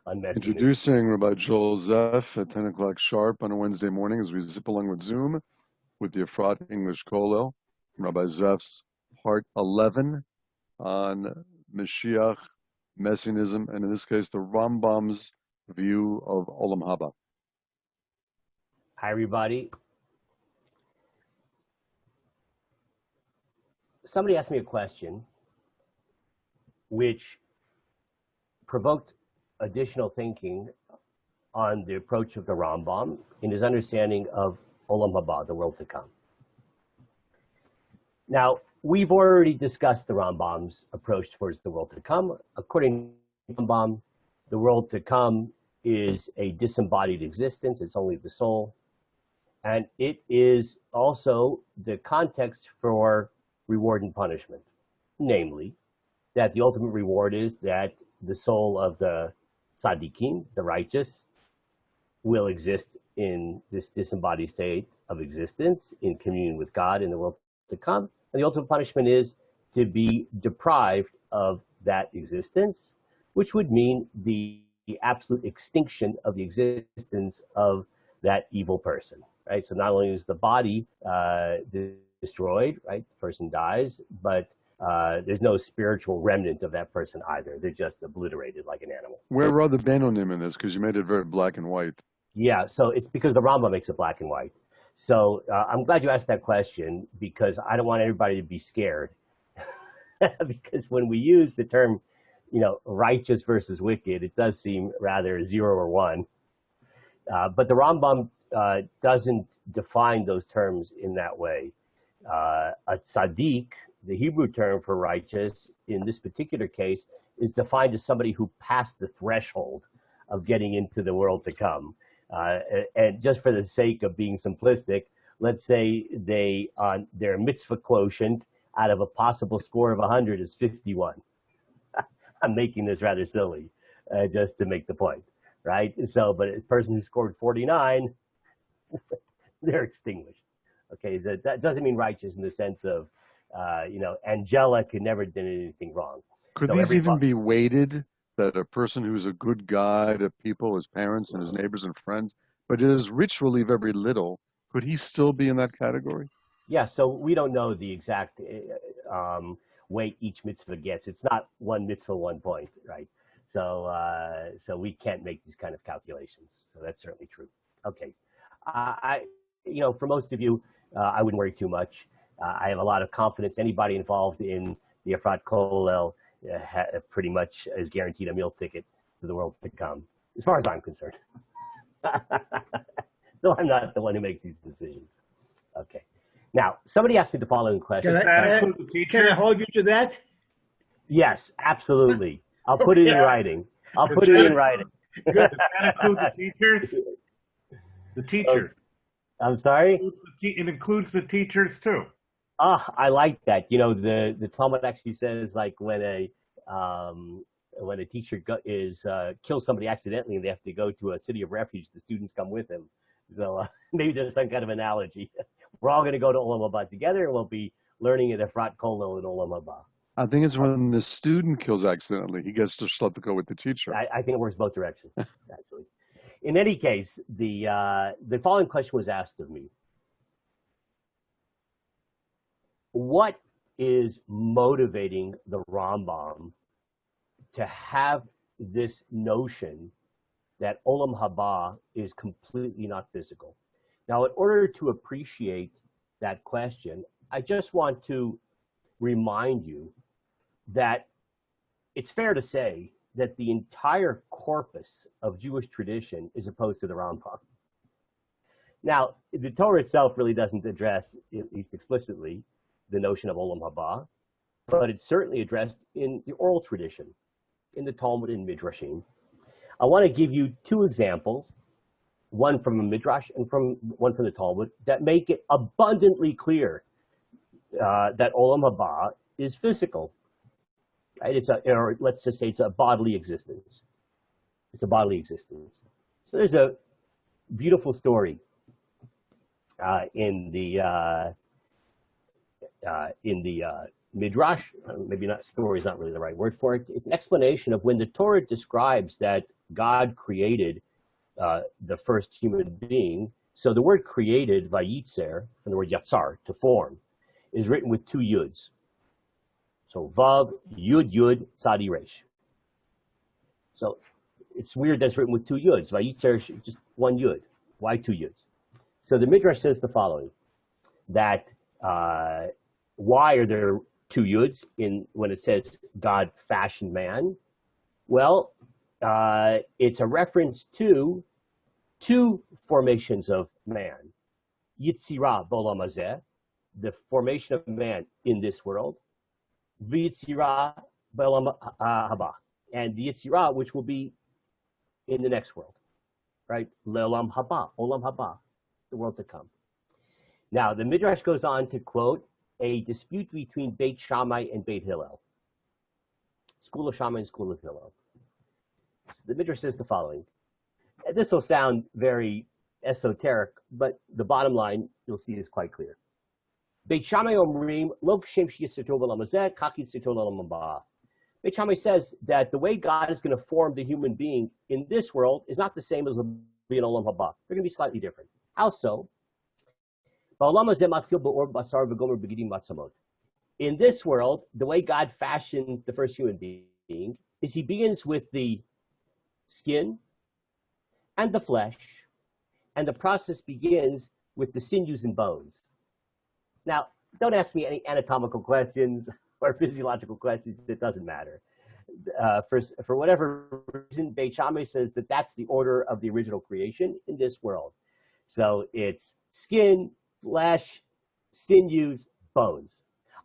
on messianism. Introducing Rabbi Joel Zeff at 10 o'clock sharp on a Wednesday morning as we zip along with Zoom with the Efrat Kollel, Rabbi Zeff's part 11 on Mashiach, messianism, and in this case, the Rambam's view of Olam HaBa. Hi, everybody. Somebody asked me a question which provoked additional thinking on the approach of the Rambam in his understanding of Olam HaBa, the world to come. Now, we've already discussed the Rambam's approach towards the world to come. According to Rambam, the world to come is a disembodied existence. It's only the soul. And it is also the context for reward and punishment. Namely, that the ultimate reward is that the soul of the tzaddikim, the righteous, will exist in this disembodied state of existence in communion with God in the world to come. And the ultimate punishment is to be deprived of that existence, which would mean the absolute extinction of the existence of that evil person, right? So not only is the body destroyed, right? The person dies, but there's no spiritual remnant of that person either. They're just obliterated like an animal. Where are the Benonim in this? Because you made it very black and white. Yeah, so it's because the Rambam makes it black and white. So I'm glad you asked that question because I don't want everybody to be scared. Because when we use the term, righteous versus wicked, it does seem rather 0 or 1. But the Rambam doesn't define those terms in that way. A tzaddik, the Hebrew term for righteous, in this particular case, is defined as somebody who passed the threshold of getting into the world to come. And just for the sake of being simplistic, let's say their mitzvah quotient out of a possible score of 100 is 51. I'm making this rather silly, just to make the point, right? So, but a person who scored 49, they're extinguished. Okay, so that doesn't mean righteous in the sense of, angelic and never did anything wrong. Could these even be weighted? That a person who's a good guy to people, his parents and his neighbors and friends, but is ritually very little, could he still be in that category? Yeah, so we don't know the exact weight each mitzvah gets. It's not one mitzvah, 1 point, right? So we can't make these kind of calculations. So that's certainly true. Okay, for most of you, I wouldn't worry too much. I have a lot of confidence. Anybody involved in the Efrat Kollel pretty much is guaranteed a meal ticket to the world to come, as far as I'm concerned. Though I'm not the one who makes these decisions. Okay. Now, somebody asked me the following question. Can I hold you to that? Yes, absolutely. I'll put it in writing. Good. Does that include the teachers? The teachers. I'm sorry? It includes the teachers too. I like that. The Talmud actually says, like, when a teacher kills somebody accidentally and they have to go to a city of refuge, the students come with him. So maybe there's some kind of analogy. We're all going to go to Olam HaBa together, and we'll be learning at Efrat Kollel in Olam HaBa. I think it's when the student kills accidentally, he gets to still have to go with the teacher. I think it works both directions, actually. In any case, the following question was asked of me. What is motivating the Rambam to have this notion that Olam HaBa is completely not physical? Now, in order to appreciate that question, I just want to remind you that it's fair to say that the entire corpus of Jewish tradition is opposed to the Rambam. Now, the Torah itself really doesn't address, at least explicitly, the notion of Olam HaBa, but it's certainly addressed in the oral tradition, in the Talmud and Midrashim. I want to give you 2 examples, one from a Midrash and one from the Talmud, that make it abundantly clear that Olam HaBa is physical. Right? Or let's just say it's a bodily existence. It's a bodily existence. So there's a beautiful story in the Midrash. Maybe not story is not really the right word for it. It's an explanation of when the Torah describes that God created the first human being. So the word created, vayitzer, from the word yatzar, to form, is written with two yuds. So vav, yud, yud, tzadi, resh. So it's weird that it's written with two yuds. Vayitzer, just one yud. Why two yuds? So the Midrash says the following, that why are there two yuds when it says God fashioned man? Well, it's a reference to two formations of man. Yitzirah b'olam hazeh, the formation of man in this world. V'yitzirah b'olam haba, and the Yitzirah, which will be in the next world, right? Le'olam haba, olam haba, the world to come. Now, the Midrash goes on to quote a dispute between Beit Shammai and Beit Hillel. School of Shammai and School of Hillel. So the Midrash says the following. And this will sound very esoteric, but the bottom line you'll see is quite clear. Beit Shammai omrim lo kshem sheyitzirto b'olam hazeh kach yitzirto l'olam haba. Beit Shammai says that the way God is going to form the human being in this world is not the same as will be in Olam Haba. They're going to be slightly different. How so? In this world, the way God fashioned the first human being is he begins with the skin and the flesh, and the process begins with the sinews and bones. Now, don't ask me any anatomical questions or physiological questions. It doesn't matter. For whatever reason, Beit Shammai says that that's the order of the original creation in this world. So it's skin, flesh, sinews, bones.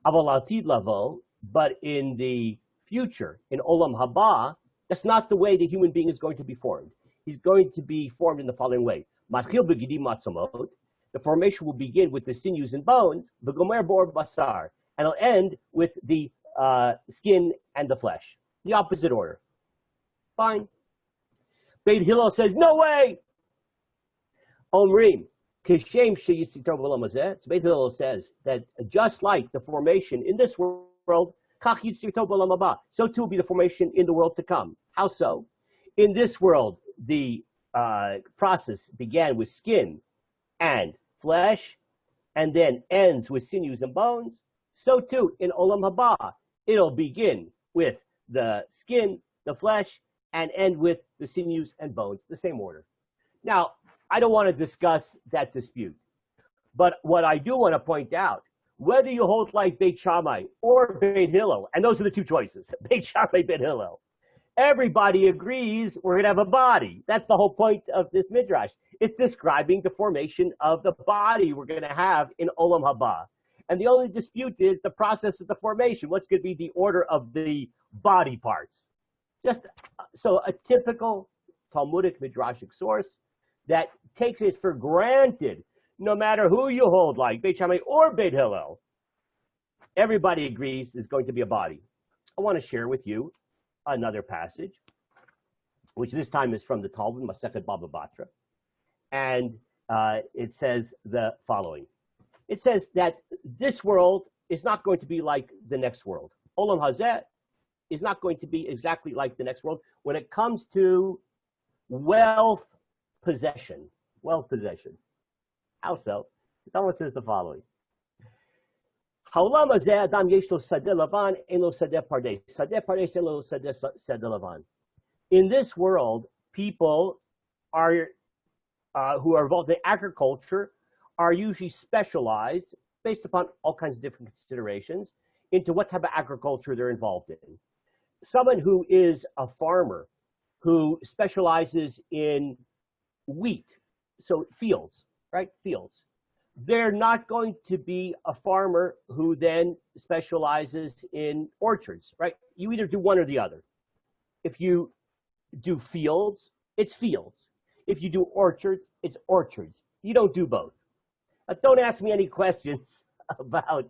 Aval atid lavo, but in the future, in Olam Haba, that's not the way the human being is going to be formed. He's going to be formed in the following way. Matchil begidim matzamot. The formation will begin with the sinews and bones, v'gomer bor basar, and it'll end with the skin and the flesh. The opposite order. Fine. Beit Hillel says, no way. Omrim, kishem sheyitzirto b'olam hazeh. So Beit Hillel says that just like the formation in this world, kach yitzirto b'olam haba, so too will be the formation in the world to come. How so? In this world, the process began with skin and flesh, and then ends with sinews and bones. So too, in Olam Haba, it'll begin with the skin, the flesh, and end with the sinews and bones, the same order. Now, I don't want to discuss that dispute, but what I do want to point out, whether you hold like Beit Shammai or Beit Hillel, and those are the two choices, Beit Shammai, Beit Hillel, everybody agrees we're going to have a body. That's the whole point of this midrash. It's describing the formation of the body we're going to have in Olam Haba. And the only dispute is the process of the formation. What's going to be the order of the body parts? Just so a typical Talmudic midrashic source that takes it for granted, no matter who you hold, like Beit Shammai or Beit Hillel, everybody agrees there's going to be a body. I want to share with you another passage, which this time is from the Talmud, Masechet Baba Batra, and it says the following. It says that this world is not going to be like the next world. Olam Hazeh is not going to be exactly like the next world when it comes to wealth possession. Wealth possession. How so? Someone says the following. Ha'olam hazeh adam yesh lo sadeh lavan, ein lo sadeh pardes. Sadeh pardes, ein lo sadeh lavan. In this world, people are who are involved in agriculture are usually specialized, based upon all kinds of different considerations, into what type of agriculture they're involved in. Someone who is a farmer, who specializes in wheat, so fields, right? Fields. They're not going to be a farmer who then specializes in orchards, right? You either do one or the other. If you do fields, it's fields. If you do orchards, it's orchards. You don't do both. Don't ask me any questions about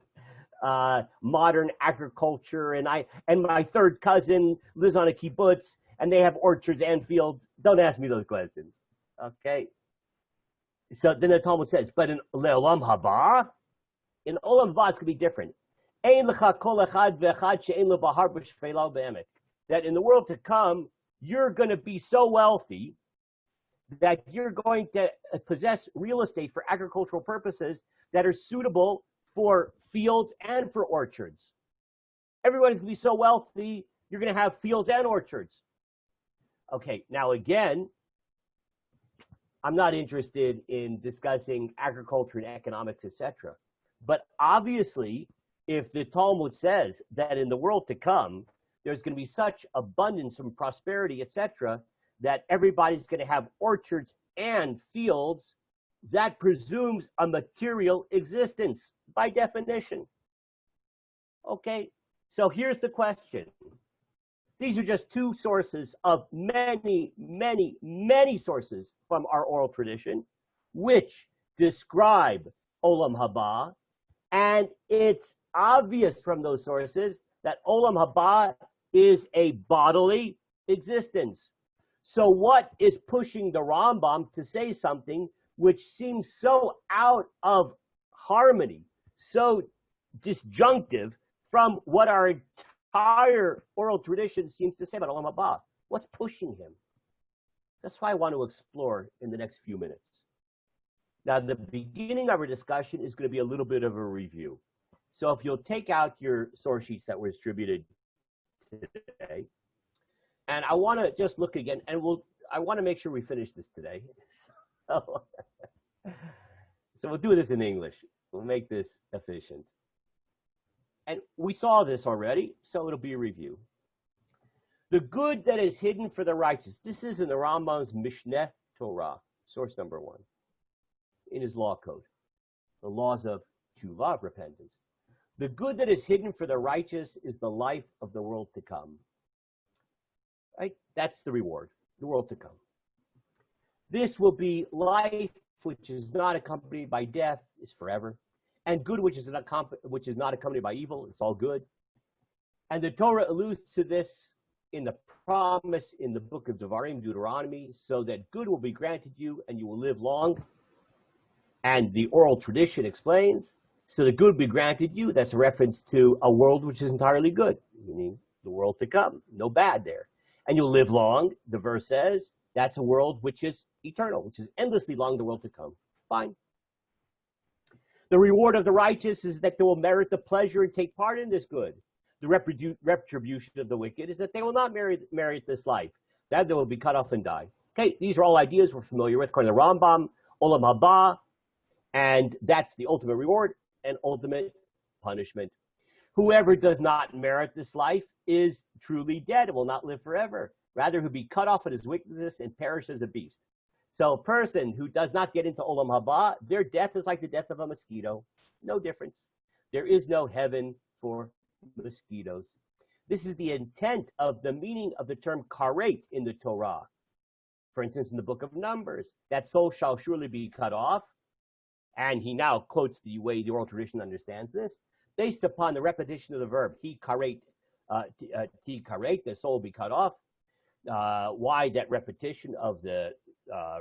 modern agriculture, and my third cousin lives on a kibbutz, and they have orchards and fields. Don't ask me those questions, okay? So then the Talmud says, but in Le'olam Haba, in Olam Haba, it's going to be different. That in the world to come, you're going to be so wealthy that you're going to possess real estate for agricultural purposes that are suitable for fields and for orchards. Everybody's going to be so wealthy, you're going to have fields and orchards. Okay, now again, I'm not interested in discussing agriculture and economics, etc. But obviously, if the Talmud says that in the world to come, there's going to be such abundance and prosperity, etc., that everybody's going to have orchards and fields, that presumes a material existence by definition. Okay, so here's the question. These are just two sources of many, many, many sources from our oral tradition, which describe Olam HaBa, and it's obvious from those sources that Olam HaBa is a bodily existence. So what is pushing the Rambam to say something which seems so out of harmony, so disjunctive from what our entire oral tradition seems to say about Olam HaBa? What's pushing him? That's why I want to explore in the next few minutes. Now, the beginning of our discussion is going to be a little bit of a review. So if you'll take out your source sheets that were distributed today, and I want to just look again, and I want to make sure we finish this today. So we'll do this in English. We'll make this efficient. And we saw this already, so it'll be a review. The good that is hidden for the righteous. This is in the Rambam's Mishneh Torah, source number 1, in his law code, the laws of tshuva, repentance. The good that is hidden for the righteous is the life of the world to come. Right? That's the reward, the world to come. This will be life which is not accompanied by death, is forever. And good which is not accompanied by evil, it's all good. And the Torah alludes to this in the promise in the book of Devarim, Deuteronomy, so that good will be granted you and you will live long. And the oral tradition explains, so the good will be granted you. That's a reference to a world which is entirely good, meaning the world to come, no bad there. And you'll live long, the verse says, that's a world which is eternal, which is endlessly long, the world to come. Fine. The reward of the righteous is that they will merit the pleasure and take part in this good. The retribution of the wicked is that they will not merit this life, that they will be cut off and die. Okay, these are all ideas we're familiar with, according to Rambam, Olam HaBa, and that's the ultimate reward and ultimate punishment. Whoever does not merit this life is truly dead and will not live forever. Rather, he'll be cut off in his wickedness and perish as a beast. So a person who does not get into Olam HaBa, their death is like the death of a mosquito. No difference. There is no heaven for mosquitoes. This is the intent of the meaning of the term karet in the Torah. For instance, in the book of Numbers, that soul shall surely be cut off. And he now quotes the way the oral tradition understands this, based upon the repetition of the verb, he karet, the soul will be cut off. Why that repetition of the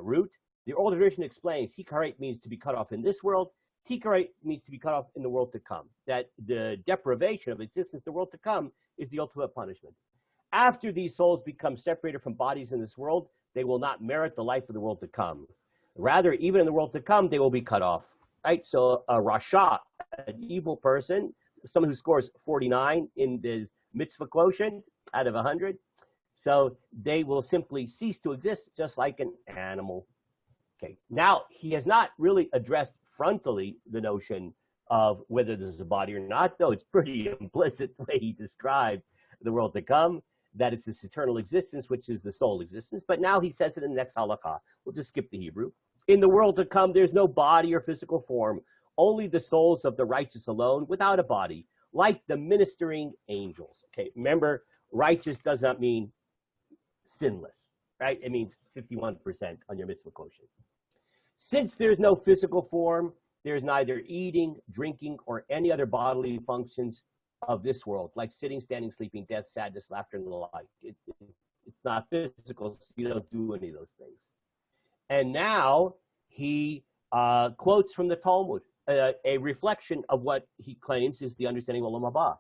root? The oral tradition explains, he karet means to be cut off in this world, Tikaret means to be cut off in the world to come. That the deprivation of existence in the world to come is the ultimate punishment. After these souls become separated from bodies in this world, they will not merit the life of the world to come. Rather, even in the world to come, they will be cut off. Right? So a rasha, an evil person, someone who scores 49 in this mitzvah quotient out of 100, so they will simply cease to exist just like an animal. Okay. Now, he has not really addressed frontally the notion of whether this is a body or not, though it's pretty implicit the way he described the world to come, that it's this eternal existence, which is the soul existence. But now he says it in the next halakha. We'll just skip the Hebrew. In the world to come, there's no body or physical form, only the souls of the righteous alone, without a body, like the ministering angels. Okay, remember, righteous does not mean sinless, right? It means 51% on your mitzvah quotient. Since there's no physical form, there's neither eating, drinking, or any other bodily functions of this world, like sitting, standing, sleeping, death, sadness, laughter, and the like. It's not physical, so you don't do any of those things. And now he quotes from the Talmud, a reflection of what he claims is the understanding of Olam HaBa.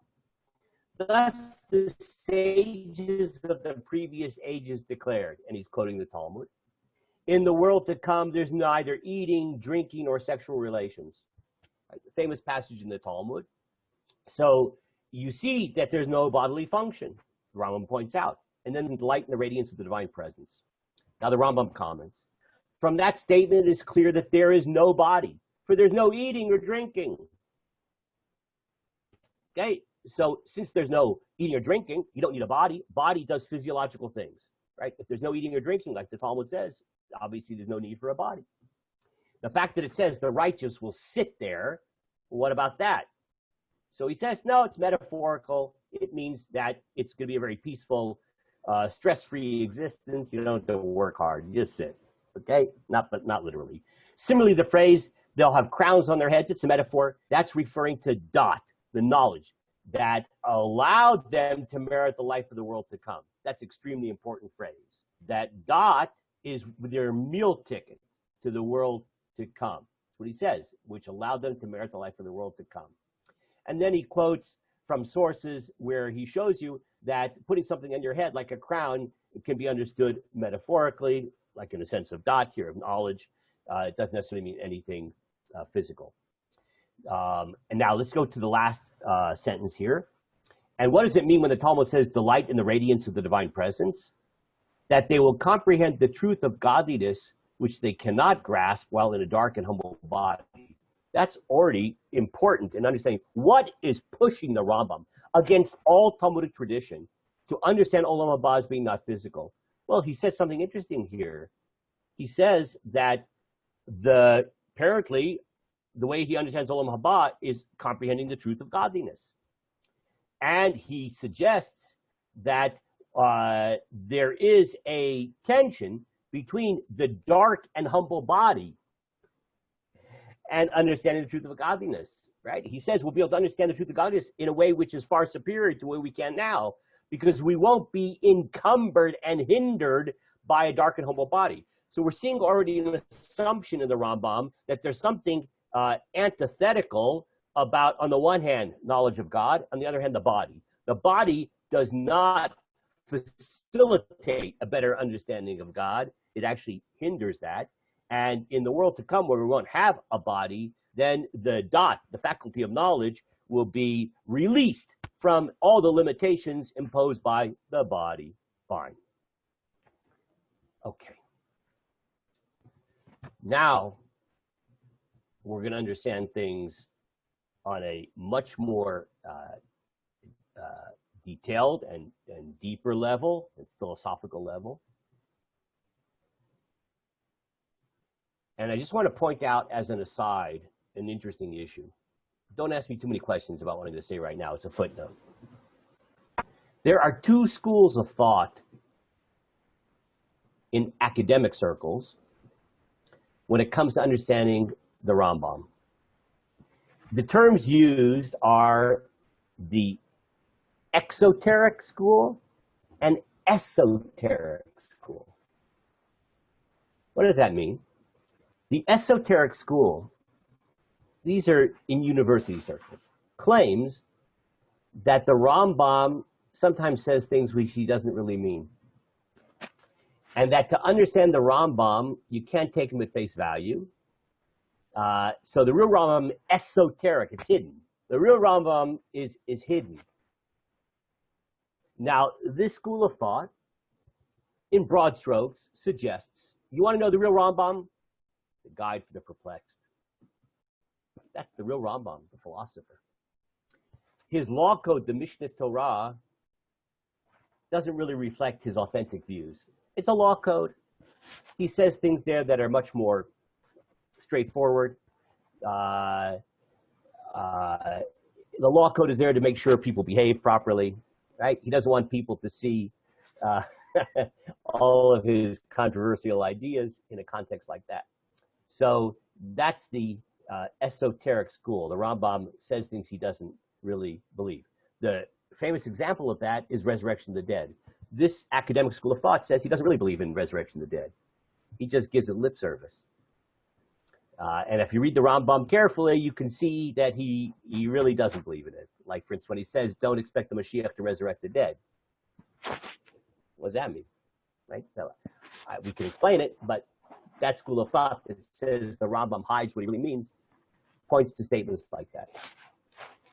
Thus the sages of the previous ages declared, and he's quoting the Talmud, in the world to come, there's neither eating, drinking, or sexual relations. Right? The famous passage in the Talmud. So you see that there's no bodily function, Rambam points out, and then the light and the radiance of the divine presence. Now the Rambam comments, from that statement it is clear that there is no body, for there's no eating or drinking. Okay, so since there's no eating or drinking, you don't need a body. Body does physiological things, right? If there's no eating or drinking, like the Talmud says, obviously there's no need for a body. The fact that it says the righteous will sit there, what about that? So he says, no, it's metaphorical. It means that it's going to be a very peaceful, stress-free existence. You don't have to work hard. You just sit, okay? But not literally. Similarly, the phrase, they'll have crowns on their heads, it's a metaphor. That's referring to dot, the knowledge that allowed them to merit the life of the world to come. That's extremely important phrase. That dot is their meal ticket to the world to come. That's what he says, which allowed them to merit the life of the world to come. And then he quotes from sources where he shows you that putting something on your head like a crown, it can be understood metaphorically, like in a sense of dot here, of knowledge. It doesn't necessarily mean anything physical. And now let's go to the last sentence here. And what does it mean when the Talmud says the light and the radiance of the divine presence? That they will comprehend the truth of godliness, which they cannot grasp while in a dark and humble body. That's already important in understanding what is pushing the Rambam against all Talmudic tradition to understand Olam HaBa as being not physical. Well, he says something interesting here. He says that apparently the way he understands Olam HaBa is comprehending the truth of godliness. And he suggests that there is a tension between the dark and humble body and understanding the truth of godliness, right? He says we'll be able to understand the truth of godliness in a way which is far superior to the way we can now, because we won't be encumbered and hindered by a dark and humble body. So we're seeing already an assumption in the Rambam that there's something antithetical about, on the one hand, knowledge of God, on the other hand, the body. The body does not facilitate a better understanding of God. It actually hinders that. And in the world to come, where we won't have a body, then the dot, the faculty of knowledge, will be released from all the limitations imposed by the body. Fine. Okay. Now, we're going to understand things on a much more detailed and deeper level, and philosophical level. And I just want to point out as an aside, an interesting issue. Don't ask me too many questions about what I'm going to say right now. It's a footnote. There are two schools of thought in academic circles when it comes to understanding the Rambam. The terms used are the exoteric school and esoteric school. What does that mean? The esoteric school, these are in university circles, claims that the Rambam sometimes says things which he doesn't really mean. And that to understand the Rambam, you can't take him at face value. So the real Rambam, esoteric, it's hidden. The real Rambam is hidden. Now, this school of thought, in broad strokes, suggests, you want to know the real Rambam? The Guide for the Perplexed. That's the real Rambam, the philosopher. His law code, the Mishnah Torah, doesn't really reflect his authentic views. It's a law code. He says things there that are much more straightforward. The law code is there to make sure people behave properly, right? He doesn't want people to see all of his controversial ideas in a context like that. So that's the esoteric school. The Rambam says things he doesn't really believe. The famous example of that is resurrection of the dead. This academic school of thought says he doesn't really believe in resurrection of the dead. He just gives it lip service. And if you read the Rambam carefully, you can see that he really doesn't believe in it. Like, for instance, when he says, don't expect the Mashiach to resurrect the dead. What does that mean? Right? So we can explain it, but that school of thought that says the Rambam hides what he really means points to statements like that.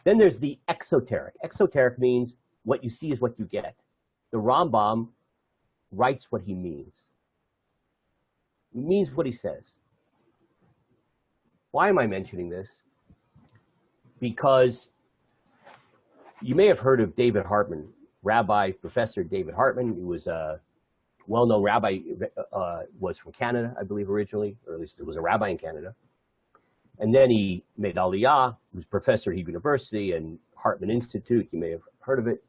Then there's the exoteric. Exoteric means what you see is what you get. The Rambam writes what he means. He means what he says. Why am I mentioning this? Because you may have heard of David Hartman, Rabbi Professor David Hartman. He was a well-known rabbi, was from Canada, I believe, originally, or at least it was a rabbi in Canada. And then he made Aliyah. He was professor at Hebrew University and Hartman Institute. You may have heard of it.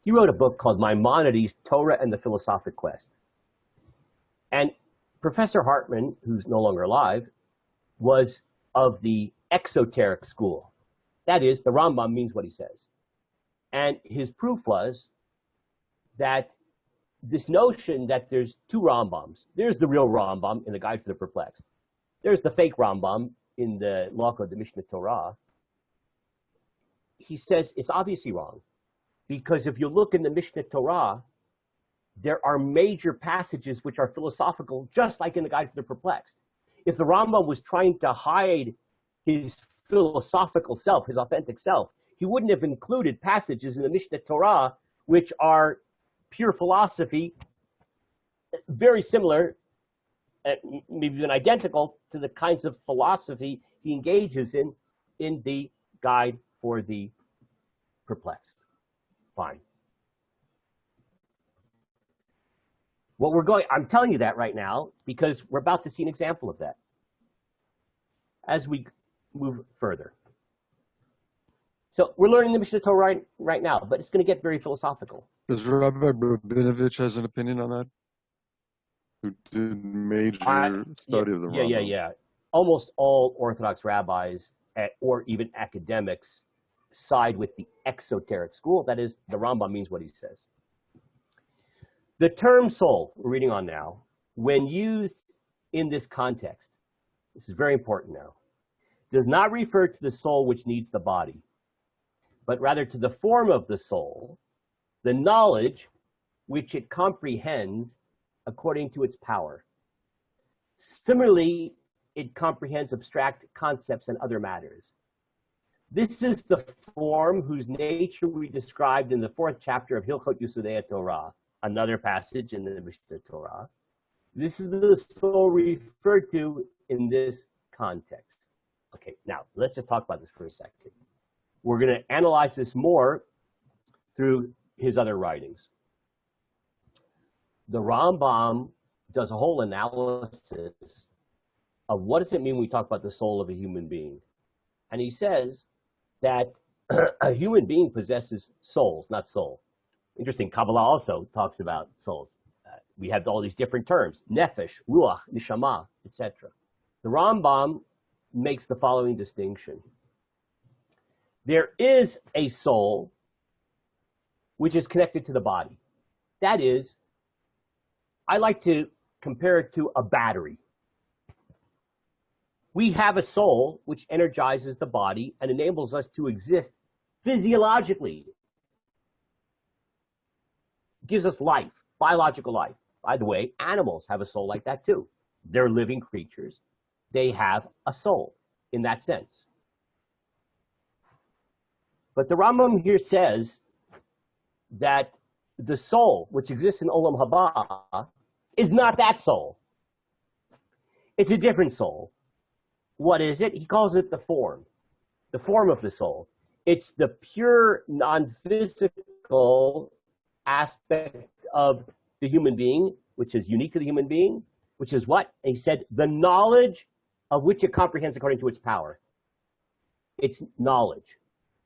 He wrote a book called Maimonides, Torah and the Philosophic Quest. And Professor Hartman, who's no longer alive, was of the exoteric school. That is, the Rambam means what he says. And his proof was that this notion that there's two Rambams. There's the real Rambam in the Guide for the Perplexed. There's the fake Rambam in the Law Code, the Mishnah Torah. He says it's obviously wrong, because if you look in the Mishnah Torah, there are major passages which are philosophical, just like in the Guide for the Perplexed. If the Rambam was trying to hide his philosophical self, his authentic self, he wouldn't have included passages in the Mishnah Torah which are pure philosophy, very similar, maybe even identical to the kinds of philosophy he engages in the Guide for the Perplexed. Fine. I'm telling you that right now because we're about to see an example of that as we move further. So we're learning the Mishnah Torah right now, but it's going to get very philosophical. Does Rabbi Rabinovich has an opinion on that? Who did major study of the Rambam? Yeah. Almost all Orthodox rabbis or even academics side with the exoteric school. That is, the Rambam means what he says. The term soul, we're reading on now, when used in this context, this is very important now, does not refer to the soul which needs the body, but rather to the form of the soul, the knowledge which it comprehends according to its power. Similarly, it comprehends abstract concepts and other matters. This is the form whose nature we described in the 4th chapter of Hilchot Yesodei Torah, another passage in the Mishnah Torah. This is the soul referred to in this context. Okay, now let's just talk about this for a second. We're going to analyze this more through his other writings. The Rambam does a whole analysis of what does it mean when we talk about the soul of a human being. And he says that a human being possesses souls, not soul. Interesting, Kabbalah also talks about souls. We have all these different terms, nefesh, ruach, neshama, etc. The Rambam makes the following distinction. There is a soul which is connected to the body. That is, I like to compare it to a battery. We have a soul which energizes the body and enables us to exist physiologically. It gives us life, biological life. By the way, animals have a soul like that too. They're living creatures. They have a soul in that sense. But the Rambam here says that the soul which exists in Olam HaBa is not that soul. It's a different soul. What is it? He calls it the form of the soul. It's the pure, non-physical aspect of the human being, which is unique to the human being, which is what? And he said, the knowledge of which it comprehends according to its power. It's knowledge.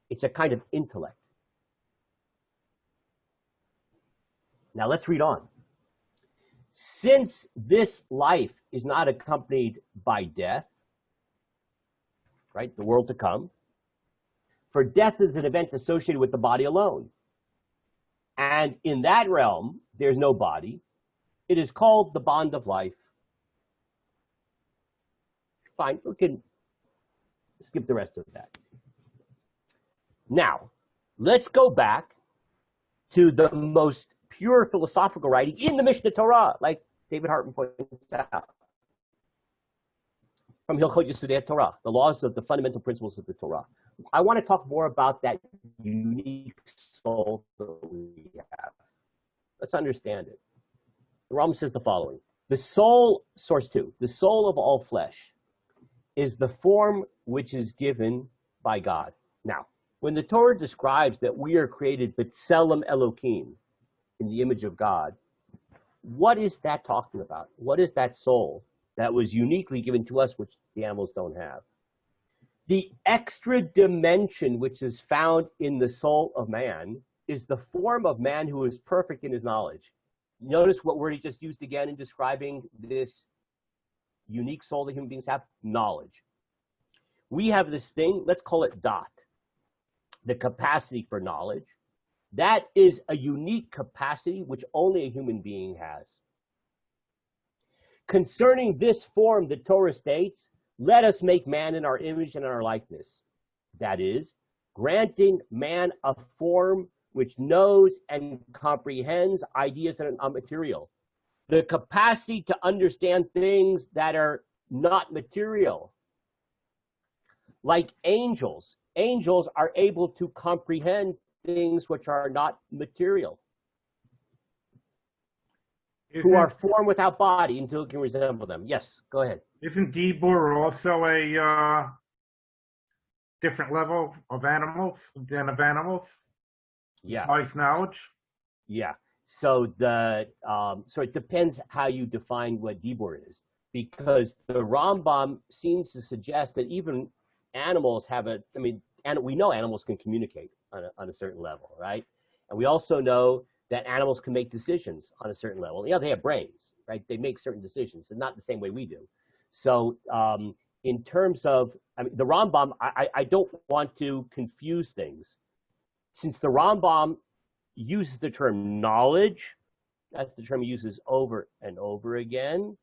It's a kind of intellect. Now let's read on. Since this life is not accompanied by death, right, the world to come, for death is an event associated with the body alone. And in that realm, there's no body. It is called the bond of life. Fine, we can skip the rest of that. Now, let's go back to the most pure philosophical writing in the Mishnah Torah, like David Hartman points out. From Hilchot Yesodei Torah, the laws of the fundamental principles of the Torah. I want to talk more about that unique soul that we have. Let's understand it. The Rambam says the following. The soul, source 2, the soul of all flesh is the form which is given by God. Now, when the Torah describes that we are created b'tselem Elokim, in the image of God, what is that talking about? What is that soul that was uniquely given to us, which the animals don't have? The extra dimension which is found in the soul of man is the form of man who is perfect in his knowledge. Notice what word he just used again in describing this unique soul that human beings have: knowledge. We have this thing, let's call it dot, the capacity for knowledge. That is a unique capacity which only a human being has. Concerning this form, the Torah states, let us make man in our image and in our likeness. That is, granting man a form which knows and comprehends ideas that are not material. The capacity to understand things that are not material. Like angels. Angels are able to comprehend things which are not material. Who are formed without body until it can resemble them. Yes, go ahead. Isn't Dibur also a different level of animals than of animals? Yeah. Besides knowledge? Yeah. So so it depends how you define what Dibur is, because the Rambam seems to suggest that even animals have and we know animals can communicate on a certain level, right? And we also know that animals can make decisions on a certain level. Yeah, they have brains, right? They make certain decisions, and not the same way we do. So in terms of the Rambam, I don't want to confuse things. Since the Rambam uses the term knowledge, that's the term he uses over and over again,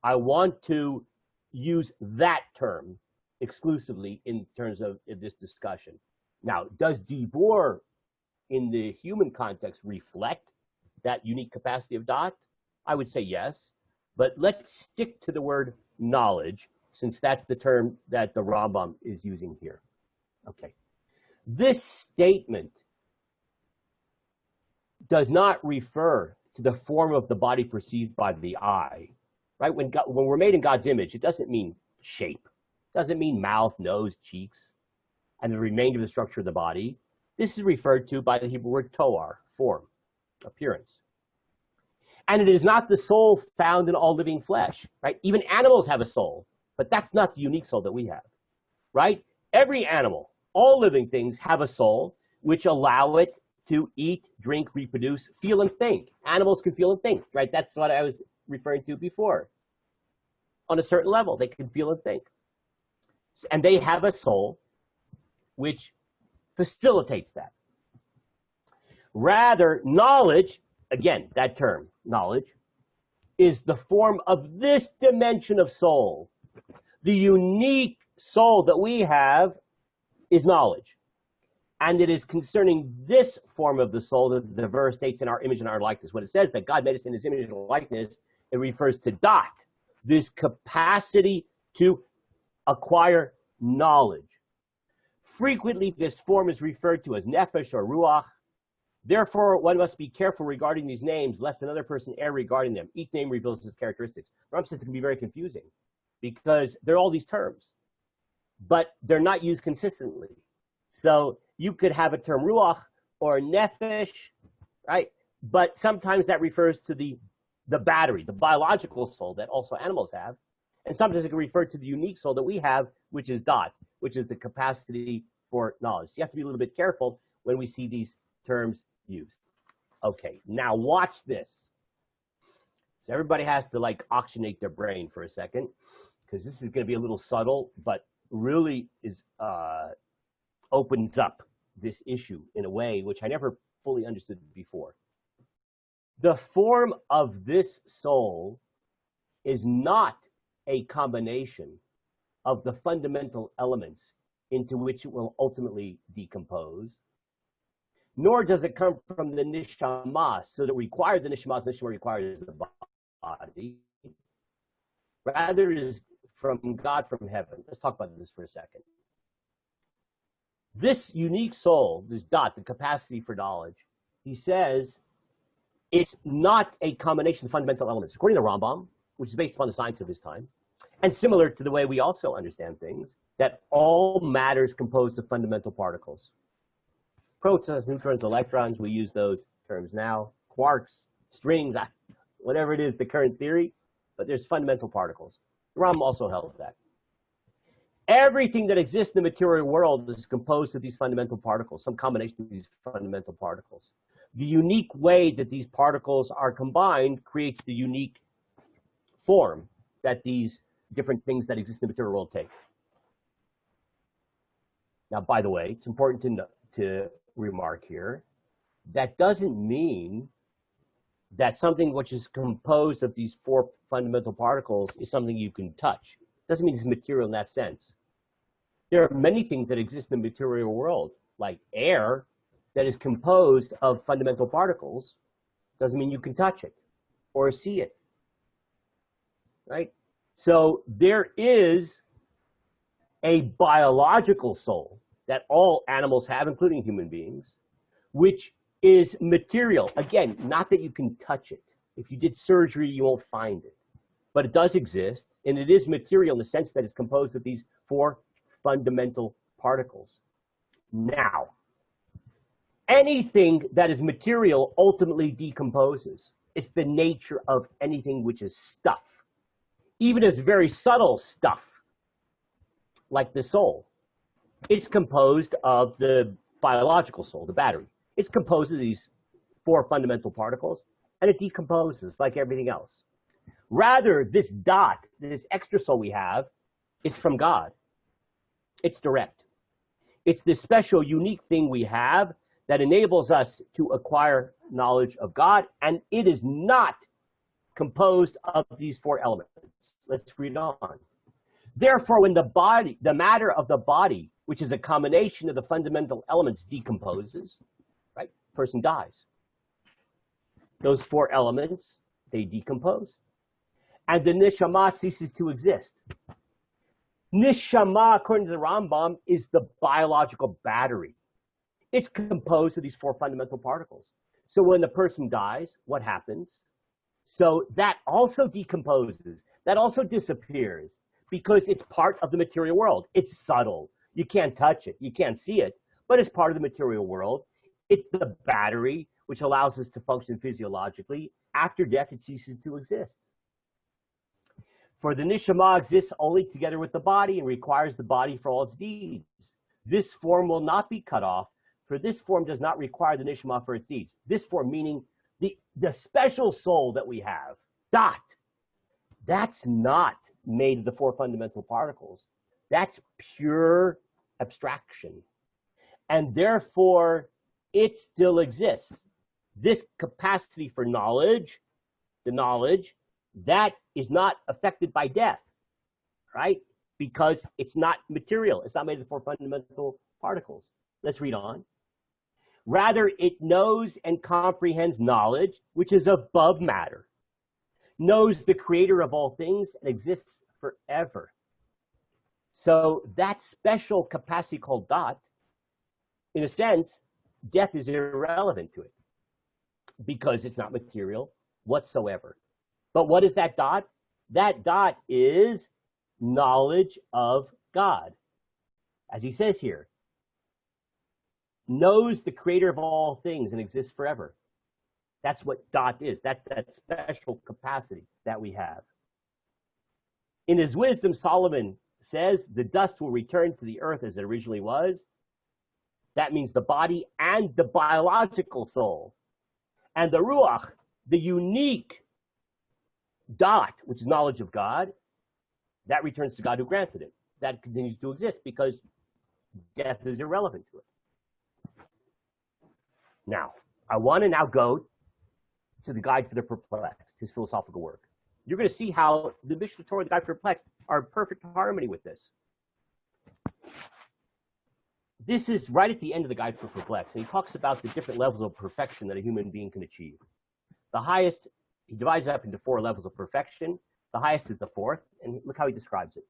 I want to use that term exclusively in terms of this discussion. Now, does Dibur in the human context reflect that unique capacity of dot? I would say yes, but let's stick to the word knowledge, since that's the term that the Rambam is using here. Okay. This statement does not refer to the form of the body perceived by the eye, right? When we're made in God's image, it doesn't mean shape. It doesn't mean mouth, nose, cheeks, and the remainder of the structure of the body. This is referred to by the Hebrew word toar, form, appearance. And it is not the soul found in all living flesh, right? Even animals have a soul, but that's not the unique soul that we have, right? Every animal, all living things have a soul, which allow it to eat, drink, reproduce, feel, and think. Animals can feel and think, right? That's what I was referring to before. On a certain level, they can feel and think. And they have a soul which facilitates that. Rather, knowledge, again, that term, knowledge, is the form of this dimension of soul. The unique soul that we have is knowledge. And it is concerning this form of the soul that the verse states in our image and our likeness. When it says that God made us in his image and likeness, it refers to dot, this capacity to acquire knowledge. Frequently, this form is referred to as nefesh or ruach. Therefore, one must be careful regarding these names, lest another person err regarding them. Each name reveals its characteristics. Rambam says it can be very confusing because there are all these terms, but they're not used consistently. So you could have a term ruach or nefesh, right? But sometimes that refers to the battery, the biological soul that also animals have. And sometimes it can refer to the unique soul that we have, which is dot, which is the capacity for knowledge. So you have to be a little bit careful when we see these terms used. Okay, now watch this. So everybody has to oxygenate their brain for a second, because this is going to be a little subtle, but really is opens up this issue in a way which I never fully understood before. The form of this soul is not a combination of the fundamental elements into which it will ultimately decompose, nor does it come from the neshama, so that required the neshama required is the body. Rather, it is from God from heaven. Let's talk about this for a second. This unique soul, this dot, the capacity for knowledge, he says it's not a combination of fundamental elements. According to Rambam, which is based upon the science of his time, and similar to the way we also understand things, that all matter is composed of fundamental particles. Protons, neutrons, electrons, we use those terms now. Quarks, strings, whatever it is, the current theory, but there's fundamental particles. Rambam also held that. Everything that exists in the material world is composed of these fundamental particles, some combination of these fundamental particles. The unique way that these particles are combined creates the unique form that these different things that exist in the material world take. Now, by the way, it's important to remark here, that doesn't mean that something which is composed of these four fundamental particles is something you can touch. Doesn't mean it's material in that sense. There are many things that exist in the material world, like air, that is composed of fundamental particles. Doesn't mean you can touch it or see it, right? So there is a biological soul that all animals have, including human beings, which is material. Again, not that you can touch it. If you did surgery, you won't find it. But it does exist, and it is material in the sense that it's composed of these four fundamental particles. Now, anything that is material ultimately decomposes. It's the nature of anything which is stuff. Even if it's very subtle stuff, like the soul. It's composed of the biological soul, the battery. It's composed of these four fundamental particles, and it decomposes like everything else. Rather, this dot, this extra soul we have, is from God. It's direct. It's this special, unique thing we have that enables us to acquire knowledge of God, and it is not composed of these four elements. Let's read on. Therefore, when the matter of the body, which is a combination of the fundamental elements, decomposes, right? Person dies. Those four elements, they decompose. And the neshama ceases to exist. Neshama, according to the Rambam, is the biological battery. It's composed of these four fundamental particles. So when the person dies, what happens? So that also decomposes. That also disappears because it's part of the material world. It's subtle. You can't touch it. You can't see it, but it's part of the material world. It's the battery which allows us to function physiologically. After death, it ceases to exist. For the neshama exists only together with the body and requires the body for all its deeds. This form will not be cut off, for this form does not require the neshama for its deeds. This form meaning the special soul that we have, dot, that's not made of the four fundamental particles. That's pure abstraction. And therefore, it still exists. This capacity for knowledge, the knowledge, that is not affected by death, right? Because it's not material. It's not made of the four fundamental particles. Let's read on. Rather, it knows and comprehends knowledge, which is above matter, knows the creator of all things, and exists forever. So that special capacity called dot, in a sense, death is irrelevant to it because it's not material whatsoever. But what is that dot? That dot is knowledge of God. As he says here, knows the creator of all things and exists forever. That's what dot is. That's that special capacity that we have. In his wisdom, Solomon says the dust will return to the earth as it originally was. That means the body and the biological soul. And the ruach, the unique dot, which is knowledge of God, that returns to God who granted it. That continues to exist because death is irrelevant to it. Now, I want to now go to the Guide for the Perplexed, his philosophical work. You're going to see how the Mishnah Torah and the Guide for the Perplexed are in perfect harmony with this. This is right at the end of the Guide for Perplexed, and he talks about the different levels of perfection that a human being can achieve. The highest, he divides it up into 4 levels of perfection. The highest is the 4th, and look how he describes it.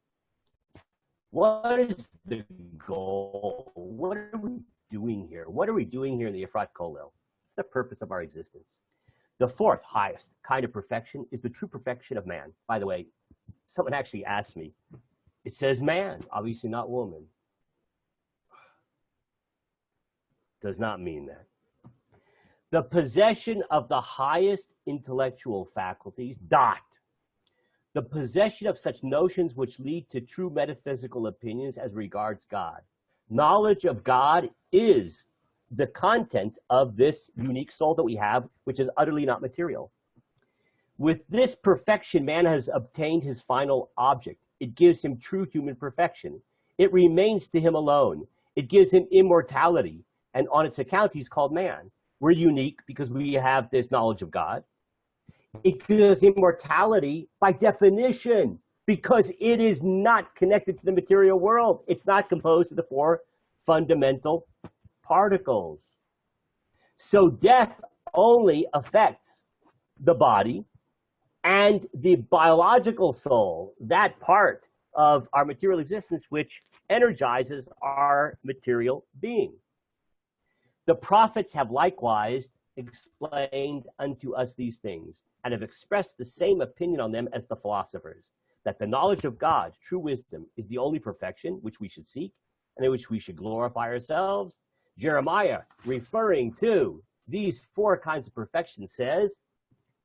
What is the goal? What are we doing here? What are we doing here in the Efrat Kollel? What's the purpose of our existence? The 4th highest kind of perfection is the true perfection of man. By the way, someone actually asked me, it says man, obviously not woman. Does not mean that. The possession of the highest intellectual faculties, the possession of such notions which lead to true metaphysical opinions as regards God. Knowledge of God is the content of this unique soul that we have, which is utterly not material. With this perfection, man has obtained his final object. It gives him true human perfection. It remains to him alone. It gives him immortality, and on its account, he's called man. We're unique because we have this knowledge of God. It gives immortality by definition because it is not connected to the material world. It's not composed of the 4 fundamental particles. So death only affects the body and the biological soul, that part of our material existence which energizes our material being. The prophets have likewise explained unto us these things, and have expressed the same opinion on them as the philosophers, that the knowledge of God, true wisdom, is the only perfection which we should seek, and in which we should glorify ourselves. Jeremiah, referring to these 4 kinds of perfection, says,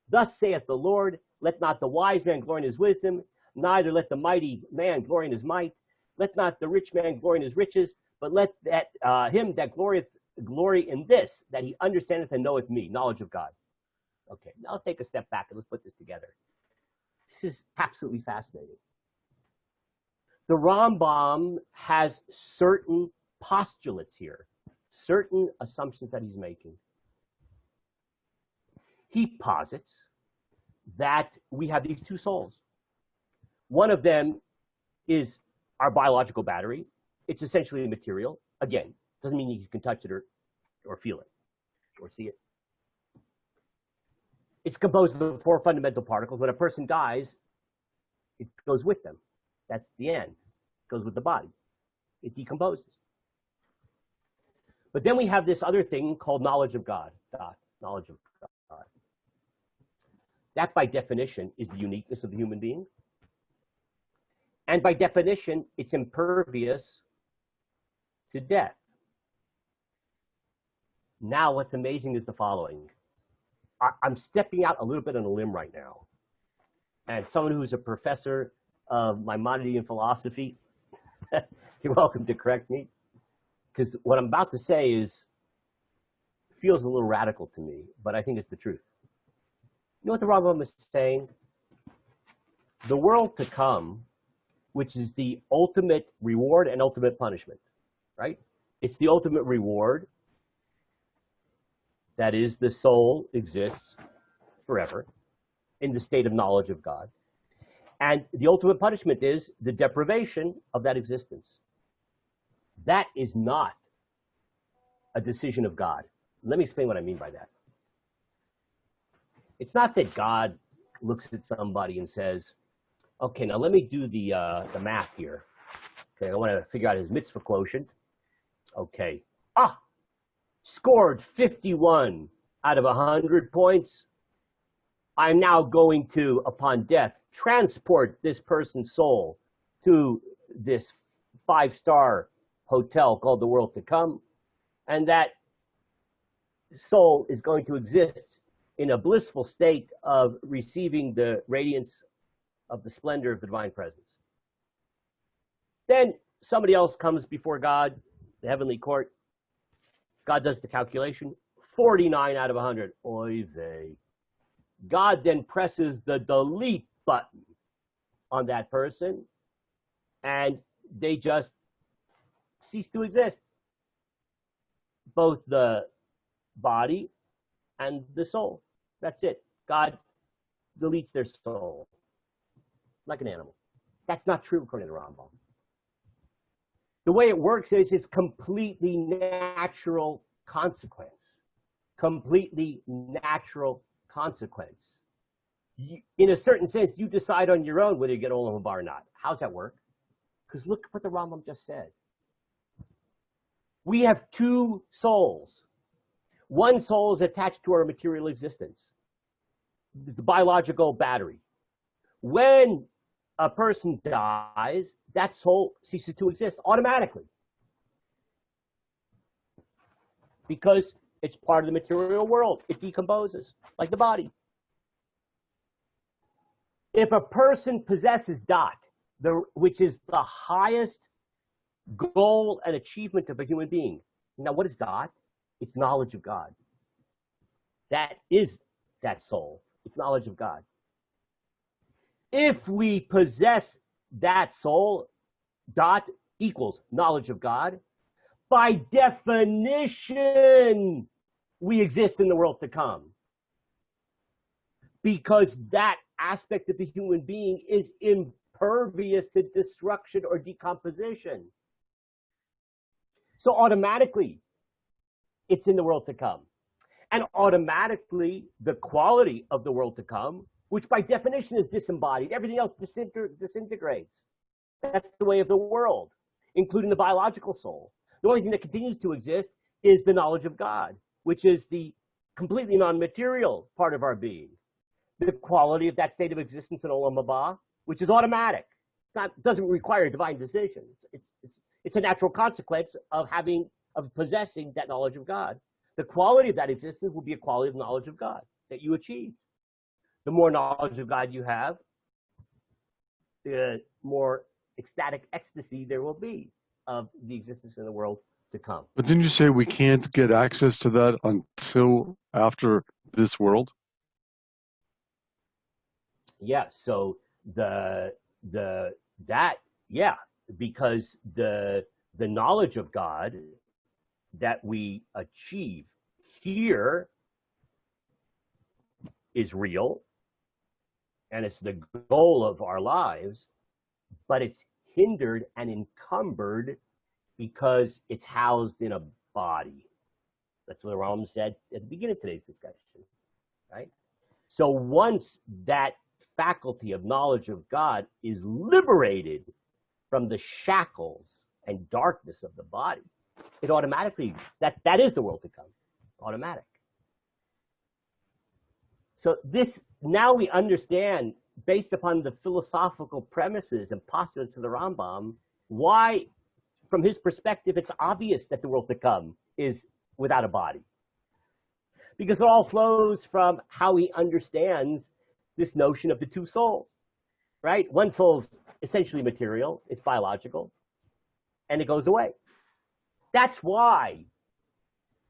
thus saith the Lord, let not the wise man glory in his wisdom, neither let the mighty man glory in his might, let not the rich man glory in his riches, but let him that glorieth glory in this, that he understandeth and knoweth me, knowledge of God. Okay, now I'll take a step back and let's put this together. This is absolutely fascinating. The Rambam has certain postulates here, certain assumptions that he's making. He posits that we have these 2 souls. One of them is our biological battery. It's essentially material. Again, doesn't mean you can touch it or feel it or see it. It's composed of 4 fundamental particles. When a person dies, it goes with them. That's the end. It goes with the body. It decomposes. But then we have this other thing called knowledge of God. Knowledge of God. That, by definition, is the uniqueness of the human being. And by definition, it's impervious to death. Now, what's amazing is the following. I'm stepping out a little bit on a limb right now. And someone who's a professor of Maimonidean and philosophy, you're welcome to correct me. Because what I'm about to say feels a little radical to me, but I think it's the truth. You know what the Rambam is saying? The world to come, which is the ultimate reward and ultimate punishment, right? It's the ultimate reward. That is, the soul exists forever in the state of knowledge of God. And the ultimate punishment is the deprivation of that existence. That is not a decision of God. Let me explain what I mean by that. It's not that God looks at somebody and says, okay, now let me do the math here. Okay, I want to figure out his mitzvah quotient. Okay. Scored 51 out of 100 points. I'm now going to, upon death, transport this person's soul to this 5-star hotel called the world to come. And that soul is going to exist in a blissful state of receiving the radiance of the splendor of the divine presence. Then somebody else comes before God, the heavenly court. God does the calculation, 49 out of 100. Oy vey. God then presses the delete button on that person, and they just cease to exist. Both the body and the soul. That's it. God deletes their soul like an animal. That's not true according to the Rambam. The way it works is it's completely natural consequence. Completely natural consequence. In a certain sense, you decide on your own whether you get Olam HaBa or not. How's that work? Because look what the Rambam just said. We have two souls. One soul is attached to our material existence, the biological battery. When a person dies, that soul ceases to exist automatically because it's part of the material world. It decomposes like the body. If a person possesses dot, which is the highest goal and achievement of a human being. Now, what is dot? It's knowledge of God. That is that soul. It's knowledge of God. If we possess that soul, dot equals knowledge of God, by definition, we exist in the world to come. Because that aspect of the human being is impervious to destruction or decomposition. So automatically, it's in the world to come. And automatically, the quality of the world to come, which by definition is disembodied, everything else disintegrates. That's the way of the world, including the biological soul. The only thing that continues to exist is the knowledge of God, which is the completely non-material part of our being. The quality of that state of existence in Olam HaBa, which is automatic. It doesn't require divine decision. It's a natural consequence of possessing that knowledge of God. The quality of that existence will be a quality of knowledge of God that you achieve. The more knowledge of God you have, the more ecstatic ecstasy there will be of the existence in the world to come. But didn't you say we can't get access to that until after this world? Yeah, so because the knowledge of God that we achieve here is real, and it's the goal of our lives, but it's hindered and encumbered because it's housed in a body. That's what Rambam said at the beginning of today's discussion, right? So once that faculty of knowledge of God is liberated from the shackles and darkness of the body, it automatically, that is the world to come, automatic. So this, now we understand, based upon the philosophical premises and postulates of the Rambam, why, from his perspective, it's obvious that the world to come is without a body. Because it all flows from how he understands this notion of the two souls, right? One soul's essentially material, it's biological, and it goes away. That's why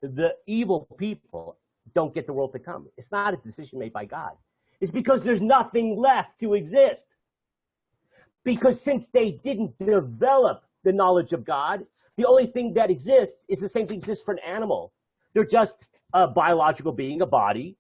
the evil people don't get the world to come. It's not a decision made by God. It's because there's nothing left to exist. Because since they didn't develop the knowledge of God, the only thing that exists is the same thing that exists for an animal. They're just a biological being, a body,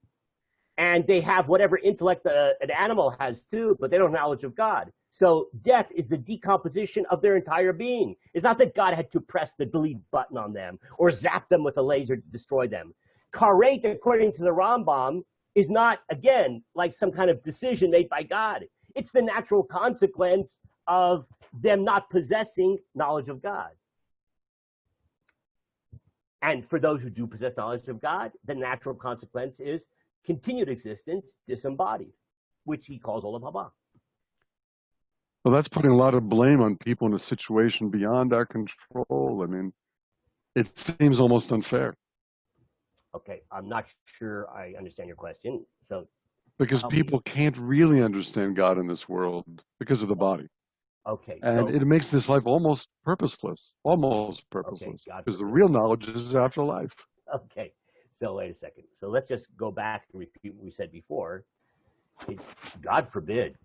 and they have whatever intellect an animal has too, but they don't have knowledge of God. So death is the decomposition of their entire being. It's not that God had to press the delete button on them or zap them with a laser to destroy them. Karet, according to the Rambam, is not, again, like some kind of decision made by God. It's the natural consequence of them not possessing knowledge of God. And for those who do possess knowledge of God, the natural consequence is continued existence, disembodied, which he calls Olam HaBa. Well, that's putting a lot of blame on people in a situation beyond our control. I mean, it seems almost unfair. Okay, I'm not sure I understand your question. So, because people can't really understand God in this world because of the body. Okay, and so it makes this life almost purposeless, because the real knowledge is after life. Okay, so wait a second. So let's just go back and repeat what we said before. It's, God forbid,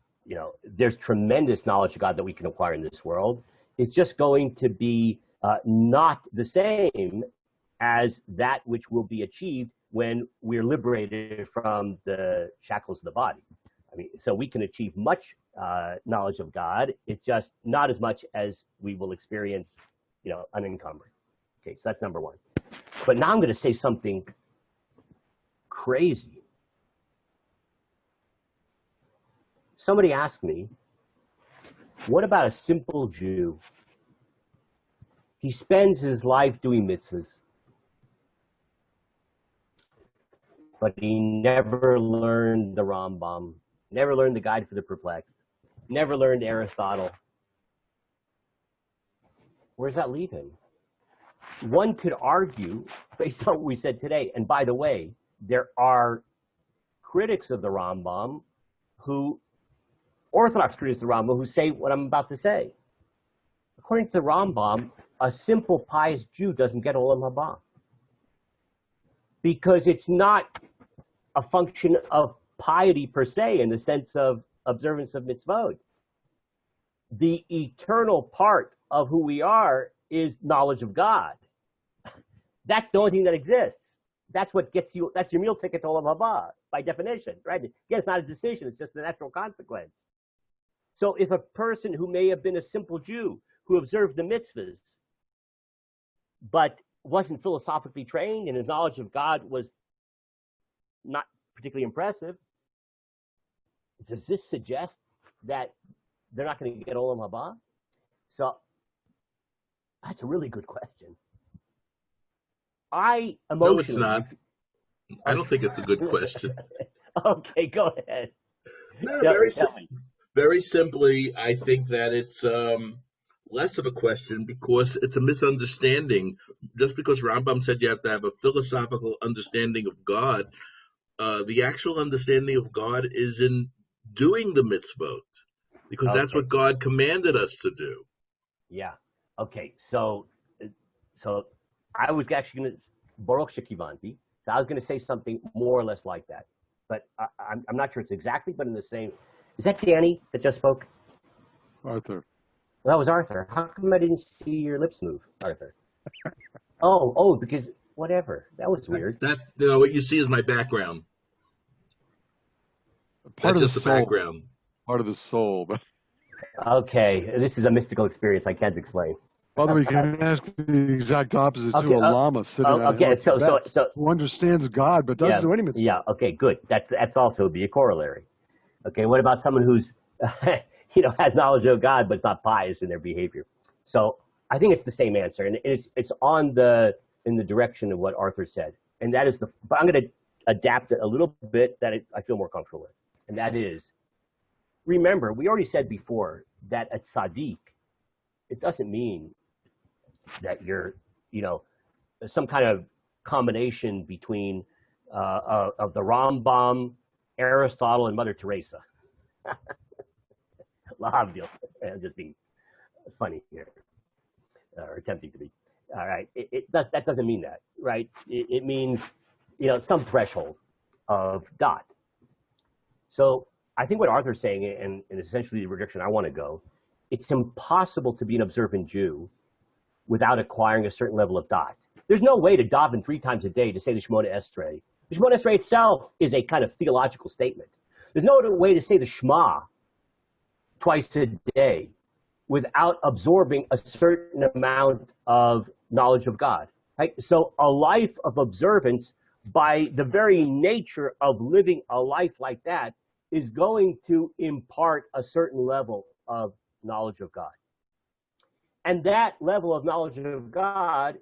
there's tremendous knowledge of God that we can acquire in this world. It's just going to be not the same as that which will be achieved when we're liberated from the shackles of the body. I mean, so we can achieve much knowledge of God. It's just not as much as we will experience unencumbered. Okay, so that's number one. But now I'm going to say something crazy. Somebody asked me, what about a simple Jew? He spends his life doing mitzvahs, but he never learned the Rambam, never learned the Guide for the Perplexed, never learned Aristotle. Where does that leave him? One could argue, based on what we said today, and by the way, there are critics of the Rambam Orthodox critics of the Rambam, who say what I'm about to say. According to the Rambam, a simple pious Jew doesn't get Olam HaBa, because it's not a function of piety per se in the sense of observance of mitzvot. The eternal part of who we are is knowledge of God. That's the only thing that exists. That's what gets you, that's your meal ticket to Olam HaBa, by definition, right? Again, it's not a decision, it's just a natural consequence. So if a person who may have been a simple Jew who observed the mitzvahs, but wasn't philosophically trained and his knowledge of God was not particularly impressive, does this suggest that they're not going to get Olam HaBa? So that's a really good question. No, it's not. I don't think it's a good question. Okay, go ahead. No, very simply, I think that it's less of a question because it's a misunderstanding. Just because Rambam said you have to have a philosophical understanding of God, the actual understanding of God is in doing the mitzvot, because that's what God commanded us to do. Yeah. Okay. So I was actually going to Baruch Shekivanti. So I was going to say something more or less like that, but I'm not sure it's exactly, but in the same. Is that Danny that just spoke? Arthur. Well, that was Arthur. How come I didn't see your lips move, Arthur? Oh, because whatever. That was weird. What you see is my background. That's just the background. Part of the soul. But okay, this is a mystical experience I can't explain. By the way, you can ask the exact opposite to a lama sitting who understands God but doesn't do any mitzvah. Yeah, okay, good. That's also be a corollary. Okay, what about someone who's has knowledge of God but not pious in their behavior? So I think it's the same answer, and it's in the direction of what Arthur said, and that is but I'm going to adapt it a little bit that I feel more comfortable with, and that is, remember, we already said before that a tzaddik, it doesn't mean that you're, some kind of combination between of the Rambam, Aristotle, and Mother Teresa. Lahavdil. I'm just being funny here, or attempting to be. All right, that doesn't mean that, right? It means, some threshold of dot. So I think what Arthur's saying, and essentially the direction I want to go, it's impossible to be an observant Jew without acquiring a certain level of dot. There's no way to daven 3 times a day to say the Shemona Esrei. The Shemona Esrei itself is a kind of theological statement. There's no other way to say the Shema twice a day without absorbing a certain amount of knowledge of God. Right? So a life of observance, by the very nature of living a life like that, is going to impart a certain level of knowledge of God. And that level of knowledge of God,